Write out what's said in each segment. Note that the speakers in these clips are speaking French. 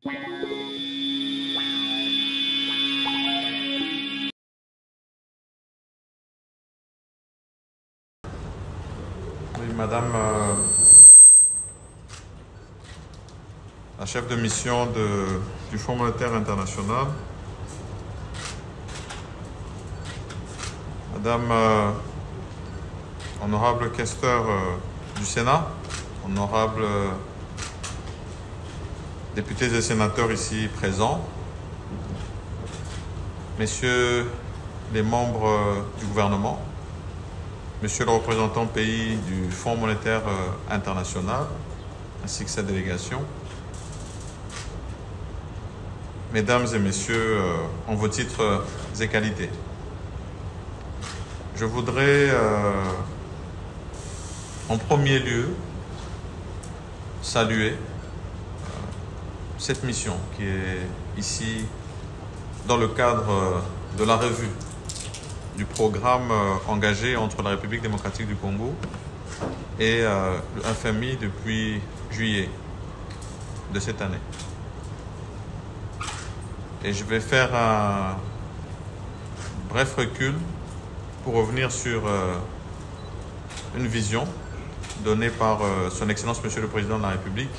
Oui, Madame la chef de mission du Fonds monétaire international, Madame honorable questeur du Sénat, honorable députés et sénateurs ici présents, messieurs les membres du gouvernement, monsieur le représentant pays du Fonds monétaire international, ainsi que sa délégation, mesdames et messieurs, en vos titres et qualités. Je voudrais en premier lieu saluer cette mission qui est ici dans le cadre de la revue du programme engagé entre la République démocratique du Congo et le FMI depuis juillet de cette année. Et je vais faire un bref recul pour revenir sur une vision donnée par son Excellence Monsieur le Président de la République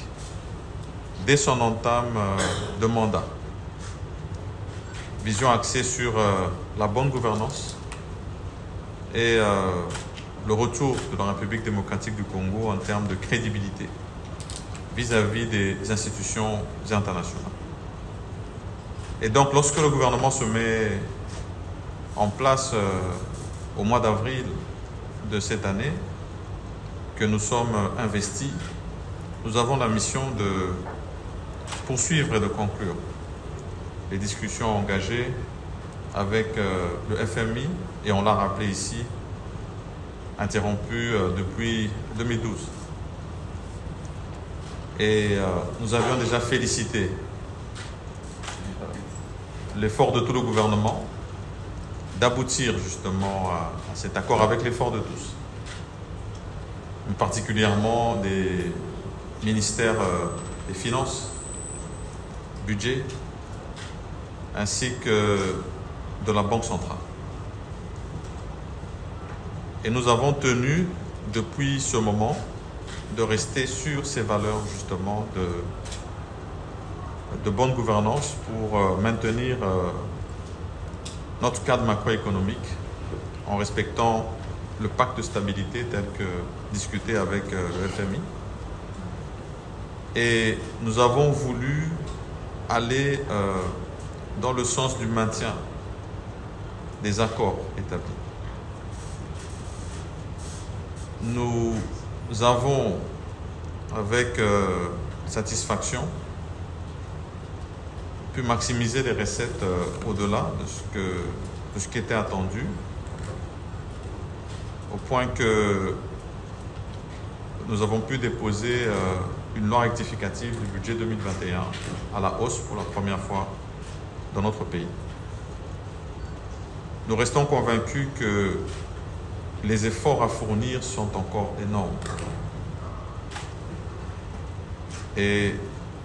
dès son entame de mandat. Vision axée sur la bonne gouvernance et le retour de la République démocratique du Congo en termes de crédibilité vis-à-vis des institutions internationales. Et donc, lorsque le gouvernement se met en place au mois d'avril de cette année, que nous sommes investis, nous avons la mission de poursuivre et de conclure les discussions engagées avec le FMI, et on l'a rappelé ici, interrompu depuis 2012. Et nous avions déjà félicité l'effort de tout le gouvernement d'aboutir justement à cet accord avec l'effort de tous, particulièrement des ministères des Finances, Budget, ainsi que de la Banque centrale. Et nous avons tenu depuis ce moment de rester sur ces valeurs justement de bonne gouvernance pour maintenir notre cadre macroéconomique en respectant le pacte de stabilité tel que discuté avec le FMI. Et nous avons voulu aller dans le sens du maintien des accords établis. Nous avons, avec satisfaction, pu maximiser les recettes au-delà de ce qui était attendu, au point que nous avons pu déposer une loi rectificative du budget 2021 à la hausse pour la première fois dans notre pays. Nous restons convaincus que les efforts à fournir sont encore énormes. Et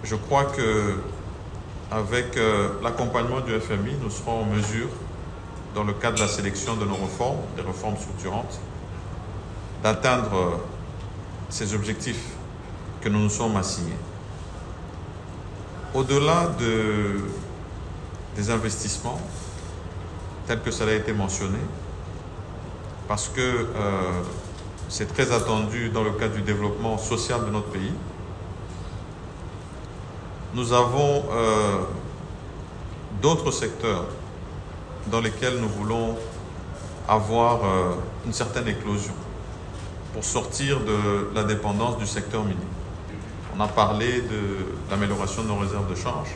je crois que avec l'accompagnement du FMI, nous serons en mesure, dans le cadre de la sélection de nos réformes, des réformes structurantes, d'atteindre ces objectifs que nous nous sommes assignés. Au-delà des investissements, tels que cela a été mentionné, parce que c'est très attendu dans le cadre du développement social de notre pays, nous avons d'autres secteurs dans lesquels nous voulons avoir une certaine éclosion pour sortir de la dépendance du secteur minier. On a parlé de l'amélioration de nos réserves de change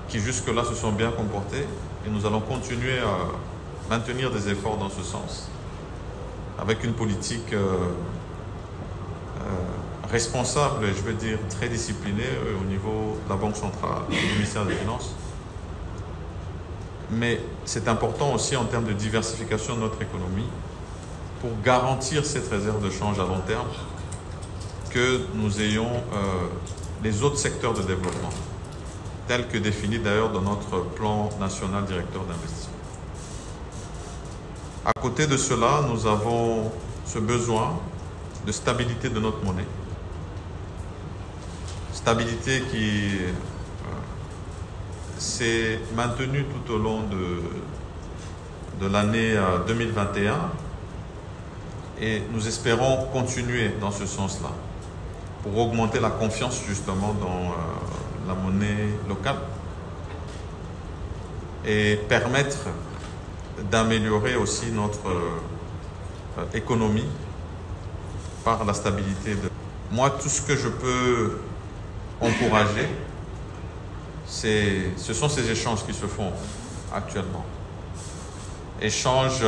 qui jusque-là se sont bien comportées, et nous allons continuer à maintenir des efforts dans ce sens avec une politique responsable et je veux dire très disciplinée au niveau de la Banque centrale et du ministère des Finances. Mais c'est important aussi en termes de diversification de notre économie pour garantir cette réserve de change à long terme, que nous ayons les autres secteurs de développement, tels que définis d'ailleurs dans notre plan national directeur d'investissement. À côté de cela, nous avons ce besoin de stabilité de notre monnaie. Stabilité qui s'est maintenue tout au long de l'année 2021 et nous espérons continuer dans ce sens-là pour augmenter la confiance justement dans la monnaie locale et permettre d'améliorer aussi notre économie par la stabilité. Moi, tout ce que je peux encourager, ce sont ces échanges qui se font actuellement. Échanges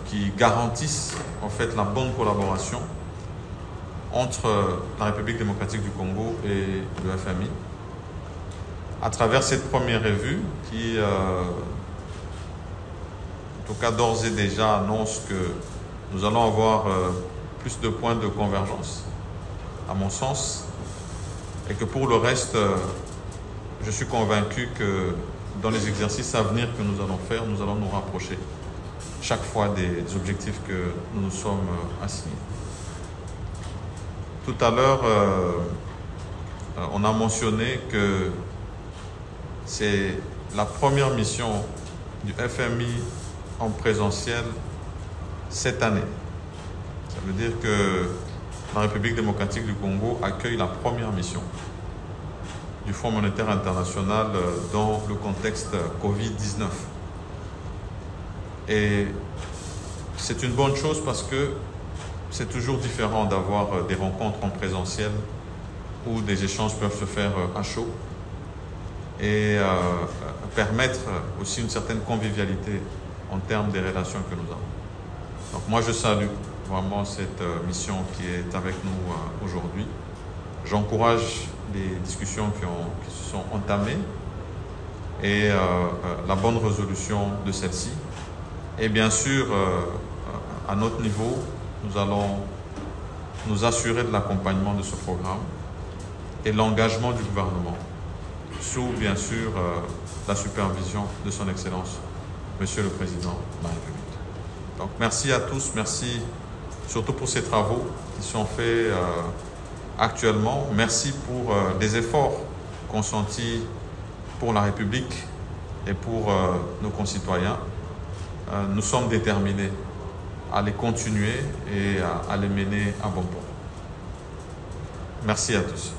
qui garantissent en fait la bonne collaboration entre la République démocratique du Congo et le FMI à travers cette première revue qui, en tout cas d'ores et déjà, annonce que nous allons avoir plus de points de convergence, à mon sens, et que pour le reste, je suis convaincu que dans les exercices à venir que nous allons faire, nous allons nous rapprocher chaque fois des objectifs que nous nous sommes assignés. Tout à l'heure, on a mentionné que c'est la première mission du FMI en présentiel cette année. Ça veut dire que la République démocratique du Congo accueille la première mission du Fonds monétaire international dans le contexte Covid-19. Et c'est une bonne chose parce que c'est toujours différent d'avoir des rencontres en présentiel où des échanges peuvent se faire à chaud et permettre aussi une certaine convivialité en termes des relations que nous avons. Donc moi je salue vraiment cette mission qui est avec nous aujourd'hui. J'encourage les discussions qui se sont entamées et la bonne résolution de celle-ci. Et bien sûr, à notre niveau, nous allons nous assurer de l'accompagnement de ce programme et l'engagement du gouvernement sous, bien sûr, la supervision de son Excellence, Monsieur le Président de la République. Donc, merci à tous, merci surtout pour ces travaux qui sont faits actuellement. Merci pour les efforts consentis pour la République et pour nos concitoyens. Nous sommes déterminés à les continuer et à les mener à bon port. Merci à tous.